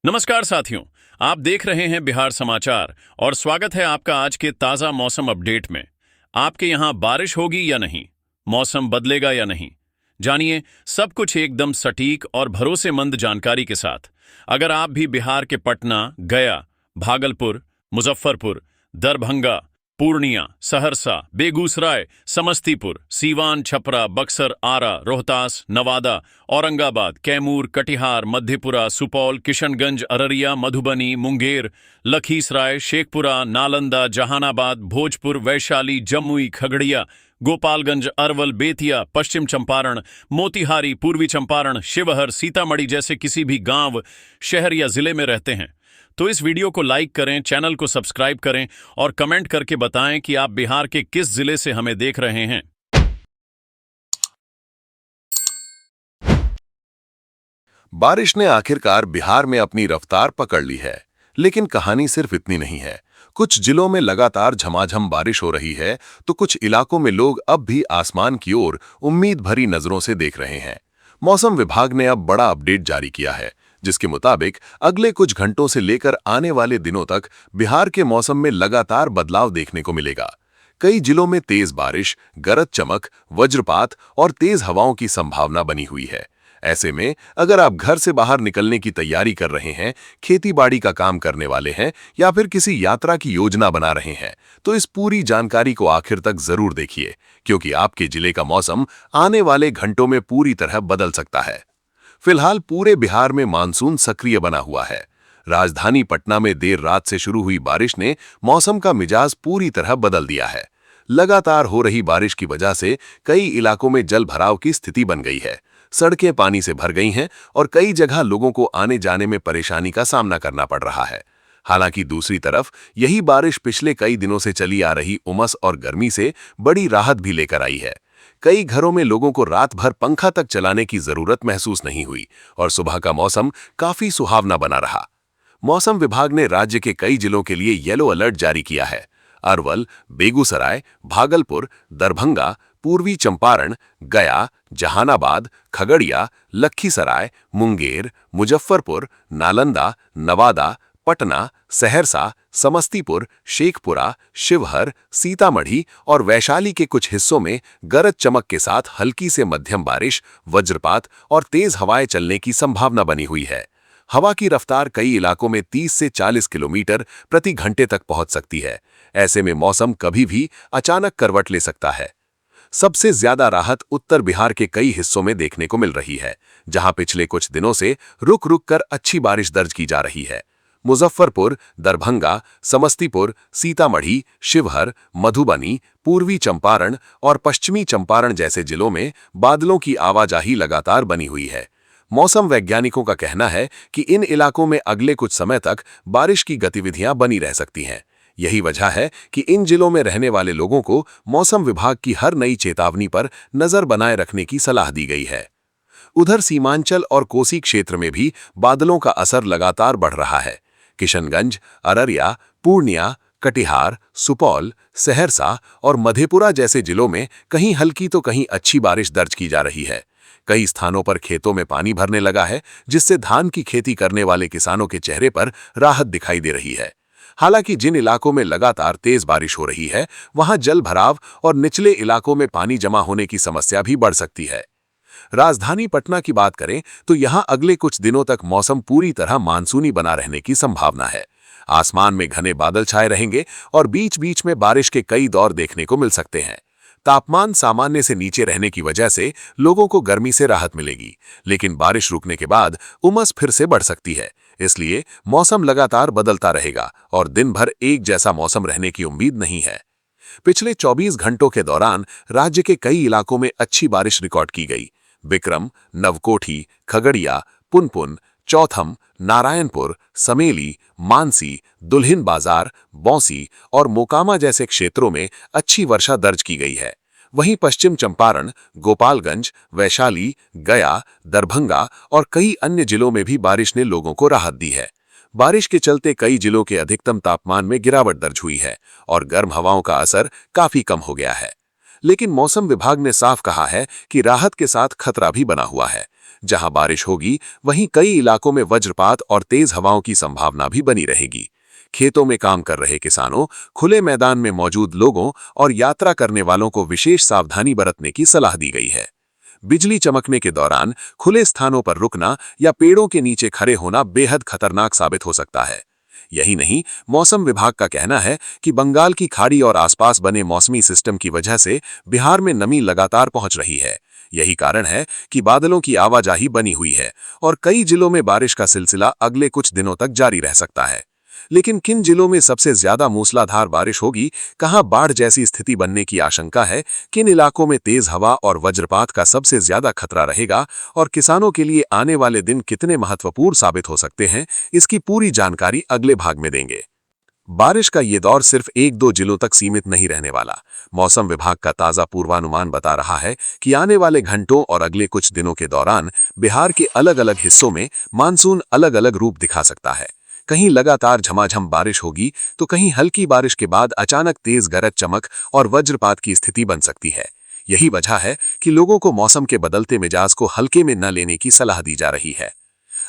नमस्कार साथियों। आप देख रहे हैं बिहार समाचार और स्वागत है आपका आज के ताजा मौसम अपडेट में। आपके यहां बारिश होगी या नहीं, मौसम बदलेगा या नहीं, जानिए सब कुछ एकदम सटीक और भरोसेमंद जानकारी के साथ। अगर आप भी बिहार के पटना, गया, भागलपुर, मुजफ्फरपुर, दरभंगा, पूर्णिया, सहरसा, बेगूसराय, समस्तीपुर, सीवान, छपरा, बक्सर, आरा, रोहतास, नवादा, औरंगाबाद, कैमूर, कटिहार, मधेपुरा, सुपौल, किशनगंज, अररिया, मधुबनी, मुंगेर, लखीसराय, शेखपुरा, नालंदा, जहानाबाद, भोजपुर, वैशाली, जमुई, खगड़िया, गोपालगंज, अरवल, बेतिया, पश्चिम चंपारण, मोतिहारी, पूर्वी चंपारण, शिवहर, सीतामढ़ी जैसे किसी भी गांव, शहर या जिले में रहते हैं तो इस वीडियो को लाइक करें, चैनल को सब्सक्राइब करें और कमेंट करके बताएं कि आप बिहार के किस जिले से हमें देख रहे हैं। बारिश ने आखिरकार बिहार में अपनी रफ्तार पकड़ ली है, लेकिन कहानी सिर्फ इतनी नहीं है। कुछ जिलों में लगातार झमाझम बारिश हो रही है, तो कुछ इलाकों में लोग अब भी आसमान की ओर उम्मीद भरी नजरों से देख रहे हैं। मौसम विभाग ने अब बड़ा अपडेट जारी किया है, जिसके मुताबिक अगले कुछ घंटों से लेकर आने वाले दिनों तक बिहार के मौसम में लगातार बदलाव देखने को मिलेगा। कई जिलों में तेज बारिश, गरज चमक, वज्रपात और तेज हवाओं की संभावना बनी हुई है। ऐसे में अगर आप घर से बाहर निकलने की तैयारी कर रहे हैं, खेती बाड़ी का काम करने वाले हैं या फिर किसी यात्रा की योजना बना रहे हैं, तो इस पूरी जानकारी को आखिर तक जरूर देखिए, क्योंकि आपके जिले का मौसम आने वाले घंटों में पूरी तरह बदल सकता है। फिलहाल पूरे बिहार में मानसून सक्रिय बना हुआ है। राजधानी पटना में देर रात से शुरू हुई बारिश ने मौसम का मिजाज पूरी तरह बदल दिया है। लगातार हो रही बारिश की वजह से कई इलाकों में जल भराव की स्थिति बन गई है। सड़कें पानी से भर गई हैं और कई जगह लोगों को आने जाने में परेशानी का सामना करना पड़ रहा है। हालांकि दूसरी तरफ यही बारिश पिछले कई दिनों से चली आ रही उमस और गर्मी से बड़ी राहत भी लेकर आई है। कई घरों में लोगों को रात भर पंखा तक चलाने की जरूरत महसूस नहीं हुई और सुबह का मौसम काफी सुहावना बना रहा। मौसम विभाग ने राज्य के कई जिलों के लिए येलो अलर्ट जारी किया है। अरवल, बेगूसराय, भागलपुर, दरभंगा, पूर्वी चंपारण, गया, जहानाबाद, खगड़िया, लखीसराय, मुंगेर, मुजफ्फरपुर, नालंदा, नवादा, पटना, सहरसा, समस्तीपुर, शेखपुरा, शिवहर, सीतामढ़ी और वैशाली के कुछ हिस्सों में गरज चमक के साथ हल्की से मध्यम बारिश, वज्रपात और तेज हवाएं चलने की संभावना बनी हुई है। हवा की रफ्तार कई इलाकों में 30 से 40 किलोमीटर प्रति घंटे तक पहुंच सकती है। ऐसे में मौसम कभी भी अचानक करवट ले सकता है। सबसे ज्यादा राहत उत्तर बिहार के कई हिस्सों में देखने को मिल रही है, जहां पिछले कुछ दिनों से रुक रुक कर अच्छी बारिश दर्ज की जा रही है। मुजफ्फरपुर, दरभंगा, समस्तीपुर, सीतामढ़ी, शिवहर, मधुबनी, पूर्वी चंपारण और पश्चिमी चंपारण जैसे जिलों में बादलों की आवाजाही लगातार बनी हुई है। मौसम वैज्ञानिकों का कहना है कि इन इलाकों में अगले कुछ समय तक बारिश की गतिविधियां बनी रह सकती हैं। यही वजह है कि इन जिलों में रहने वाले लोगों को मौसम विभाग की हर नई चेतावनी पर नजर बनाए रखने की सलाह दी गई है। उधर सीमांचल और कोसी क्षेत्र में भी बादलों का असर लगातार बढ़ रहा है। किशनगंज, अररिया, पूर्णिया, कटिहार, सुपौल, सहरसा और मधेपुरा जैसे जिलों में कहीं हल्की तो कहीं अच्छी बारिश दर्ज की जा रही है। कई स्थानों पर खेतों में पानी भरने लगा है, जिससे धान की खेती करने वाले किसानों के चेहरे पर राहत दिखाई दे रही है। हालांकि जिन इलाकों में लगातार तेज बारिश हो रही है, वहां जल भराव और निचले इलाकों में पानी जमा होने की समस्या भी बढ़ सकती है। राजधानी पटना की बात करें तो यहां अगले कुछ दिनों तक मौसम पूरी तरह मानसूनी बना रहने की संभावना है। आसमान में घने बादल छाए रहेंगे और बीच बीच में बारिश के कई दौर देखने को मिल सकते हैं। तापमान सामान्य से नीचे रहने की वजह से लोगों को गर्मी से राहत मिलेगी, लेकिन बारिश रुकने के बाद उमस फिर से बढ़ सकती है। इसलिए मौसम लगातार बदलता रहेगा और दिन भर एक जैसा मौसम रहने की उम्मीद नहीं है। पिछले 24 घंटों के दौरान राज्य के कई इलाकों में अच्छी बारिश रिकॉर्ड की गई। विक्रम, नवकोठी, खगड़िया, पुनपुन, चौथम, नारायणपुर, समेली, मानसी, दुल्हिन बाजार, बौंसी और मोकामा जैसे क्षेत्रों में अच्छी वर्षा दर्ज की गई है। वहीं पश्चिम चंपारण, गोपालगंज, वैशाली, गया, दरभंगा और कई अन्य जिलों में भी बारिश ने लोगों को राहत दी है। बारिश के चलते कई जिलों के अधिकतम तापमान में गिरावट दर्ज हुई है और गर्म हवाओं का असर काफी कम हो गया है। लेकिन मौसम विभाग ने साफ कहा है कि राहत के साथ खतरा भी बना हुआ है। जहां बारिश होगी वहीं कई इलाकों में वज्रपात और तेज हवाओं की संभावना भी बनी रहेगी। खेतों में काम कर रहे किसानों, खुले मैदान में मौजूद लोगों और यात्रा करने वालों को विशेष सावधानी बरतने की सलाह दी गई है। बिजली चमकने के दौरान खुले स्थानों पर रुकना या पेड़ों के नीचे खड़े होना बेहद खतरनाक साबित हो सकता है। यही नहीं, मौसम विभाग का कहना है कि बंगाल की खाड़ी और आसपास बने मौसमी सिस्टम की वजह से बिहार में नमी लगातार पहुंच रही है। यही कारण है कि बादलों की आवाजाही बनी हुई है और कई जिलों में बारिश का सिलसिला अगले कुछ दिनों तक जारी रह सकता है। लेकिन किन जिलों में सबसे ज्यादा मूसलाधार बारिश होगी, कहां बाढ़ जैसी स्थिति बनने की आशंका है, किन इलाकों में तेज हवा और वज्रपात का सबसे ज्यादा खतरा रहेगा और किसानों के लिए आने वाले दिन कितने महत्वपूर्ण साबित हो सकते हैं, इसकी पूरी जानकारी अगले भाग में देंगे। बारिश का ये दौर सिर्फ 1-2 जिलों तक सीमित नहीं रहने वाला। मौसम विभाग का ताजा पूर्वानुमान बता रहा है कि आने वाले घंटों और अगले कुछ दिनों के दौरान बिहार के अलग-अलग हिस्सों में मानसून अलग-अलग रूप दिखा सकता है। कहीं लगातार झमाझम बारिश होगी तो कहीं हल्की बारिश के बाद अचानक तेज गरज चमक और वज्रपात की स्थिति बन सकती है। यही वजह है कि लोगों को मौसम के बदलते मिजाज को हल्के में न लेने की सलाह दी जा रही है।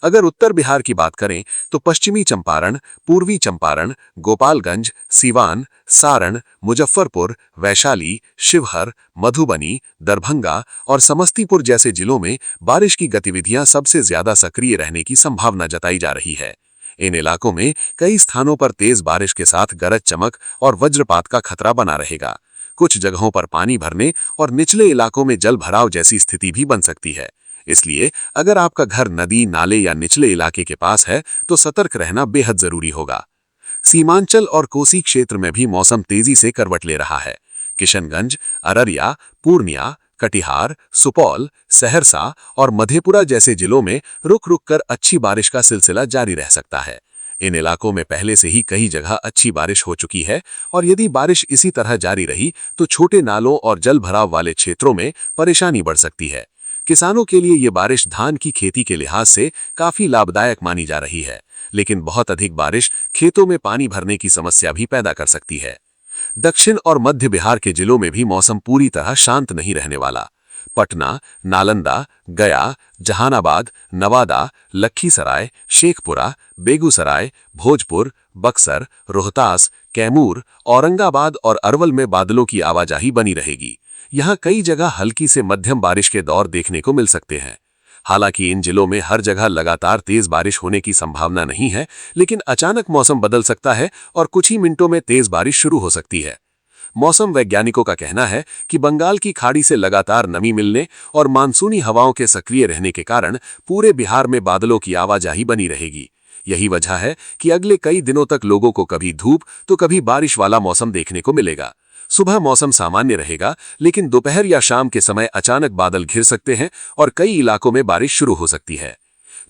अगर उत्तर बिहार की बात करें तो पश्चिमी चंपारण, पूर्वी चंपारण, गोपालगंज, सीवान, सारण, मुजफ्फरपुर, वैशाली, शिवहर, मधुबनी, दरभंगा और समस्तीपुर जैसे जिलों में बारिश की गतिविधियां सबसे ज्यादा सक्रिय रहने की संभावना जताई जा रही है। इन इलाकों में कई स्थानों पर तेज बारिश के साथ गरज चमक और वज्रपात का खतरा बना रहेगा। कुछ जगहों पर पानी भरने और निचले इलाकों में जल भराव जैसी स्थिति भी बन सकती है। इसलिए अगर आपका घर नदी, नाले या निचले इलाके के पास है तो सतर्क रहना बेहद जरूरी होगा। सीमांचल और कोसी क्षेत्र में भी मौसम तेजी से करवट ले रहा है। किशनगंज, अररिया, पूर्णिया, कटिहार, सुपौल, सहरसा और मधेपुरा जैसे जिलों में रुक रुक कर अच्छी बारिश का सिलसिला जारी रह सकता है। इन इलाकों में पहले से ही कई जगह अच्छी बारिश हो चुकी है और यदि बारिश इसी तरह जारी रही तो छोटे नालों और जल भराव वाले क्षेत्रों में परेशानी बढ़ सकती है। किसानों के लिए ये बारिश धान की खेती के लिहाज से काफी लाभदायक मानी जा रही है, लेकिन बहुत अधिक बारिश खेतों में पानी भरने की समस्या भी पैदा कर सकती है। दक्षिण और मध्य बिहार के जिलों में भी मौसम पूरी तरह शांत नहीं रहने वाला। पटना, नालंदा, गया, जहानाबाद, नवादा, लखीसराय, शेखपुरा, बेगूसराय, भोजपुर, बक्सर, रोहतास, कैमूर, औरंगाबाद और अरवल में बादलों की आवाजाही बनी रहेगी। यहाँ कई जगह हल्की से मध्यम बारिश के दौर देखने को मिल सकते हैं। हालांकि इन जिलों में हर जगह लगातार तेज बारिश होने की संभावना नहीं है, लेकिन अचानक मौसम बदल सकता है और कुछ ही मिनटों में तेज बारिश शुरू हो सकती है। मौसम वैज्ञानिकों का कहना है कि बंगाल की खाड़ी से लगातार नमी मिलने और मानसूनी हवाओं के सक्रिय रहने के कारण पूरे बिहार में बादलों की आवाजाही बनी रहेगी। यही वजह है कि अगले कई दिनों तक लोगों को कभी धूप तो कभी बारिश वाला मौसम देखने को मिलेगा। सुबह मौसम सामान्य रहेगा, लेकिन दोपहर या शाम के समय अचानक बादल घिर सकते हैं और कई इलाकों में बारिश शुरू हो सकती है।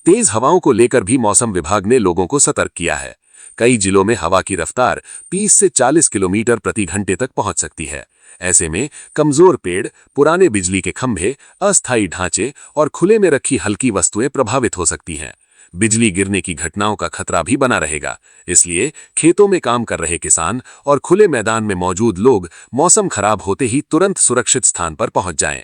तेज हवाओं को लेकर भी मौसम विभाग ने लोगों को सतर्क किया है। कई जिलों में हवा की रफ्तार 30 से 40 किलोमीटर प्रति घंटे तक पहुंच सकती है। ऐसे में कमजोर पेड़, पुराने बिजली के खंभे, अस्थायी ढांचे और खुले में रखी हल्की वस्तुएं प्रभावित हो सकती हैं। बिजली गिरने की घटनाओं का खतरा भी बना रहेगा। इसलिए खेतों में काम कर रहे किसान और खुले मैदान में मौजूद लोग मौसम खराब होते ही तुरंत सुरक्षित स्थान पर पहुंच जाएं।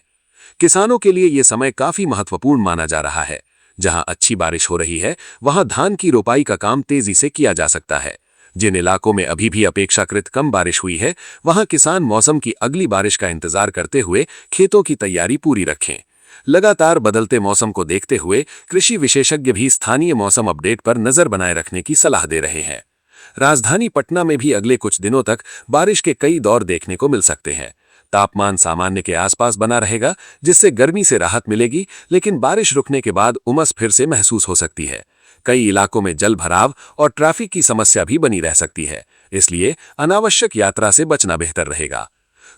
किसानों के लिए यह समय काफी महत्वपूर्ण माना जा रहा है। जहां अच्छी बारिश हो रही है, वहां धान की रोपाई का काम तेजी से किया जा सकता है। जिन इलाकों में अभी भी अपेक्षाकृत कम बारिश हुई है, वहां किसान मौसम की अगली बारिश का इंतजार करते हुए खेतों की तैयारी पूरी रखें। लगातार बदलते मौसम को देखते हुए कृषि विशेषज्ञ भी स्थानीय मौसम अपडेट पर नजर बनाए रखने की सलाह दे रहे हैं। राजधानी पटना में भी अगले कुछ दिनों तक बारिश के कई दौर देखने को मिल सकते हैं। तापमान सामान्य के आसपास बना रहेगा, जिससे गर्मी से राहत मिलेगी, लेकिन बारिश रुकने के बाद उमस फिर से महसूस हो सकती है। कई इलाकों में जल भराव और ट्रैफिक की समस्या भी बनी रह सकती है, इसलिए अनावश्यक यात्रा से बचना बेहतर रहेगा।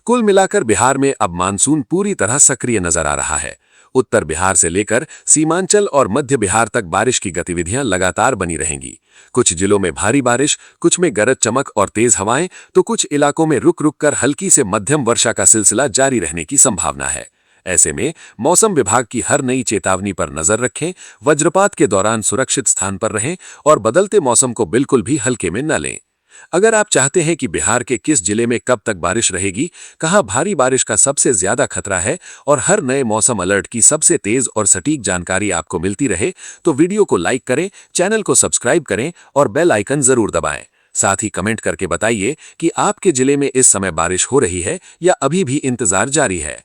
कुल मिलाकर बिहार में अब मानसून पूरी तरह सक्रिय नजर आ रहा है। उत्तर बिहार से लेकर सीमांचल और मध्य बिहार तक बारिश की गतिविधियां लगातार बनी रहेंगी। कुछ जिलों में भारी बारिश, कुछ में गरज चमक और तेज हवाएं, तो कुछ इलाकों में रुक रुक कर हल्की से मध्यम वर्षा का सिलसिला जारी रहने की संभावना है। ऐसे में मौसम विभाग की हर नई चेतावनी पर नजर रखें, वज्रपात के दौरान सुरक्षित स्थान पर रहें और बदलते मौसम को बिल्कुल भी हल्के में न लें। अगर आप चाहते हैं कि बिहार के किस जिले में कब तक बारिश रहेगी, कहाँ भारी बारिश का सबसे ज्यादा खतरा है और हर नए मौसम अलर्ट की सबसे तेज और सटीक जानकारी आपको मिलती रहे, तो वीडियो को लाइक करें, चैनल को सब्सक्राइब करें और बेल आइकन जरूर दबाएं। साथ ही कमेंट करके बताइए कि आपके जिले में इस समय बारिश हो रही है या अभी भी इंतजार जारी है।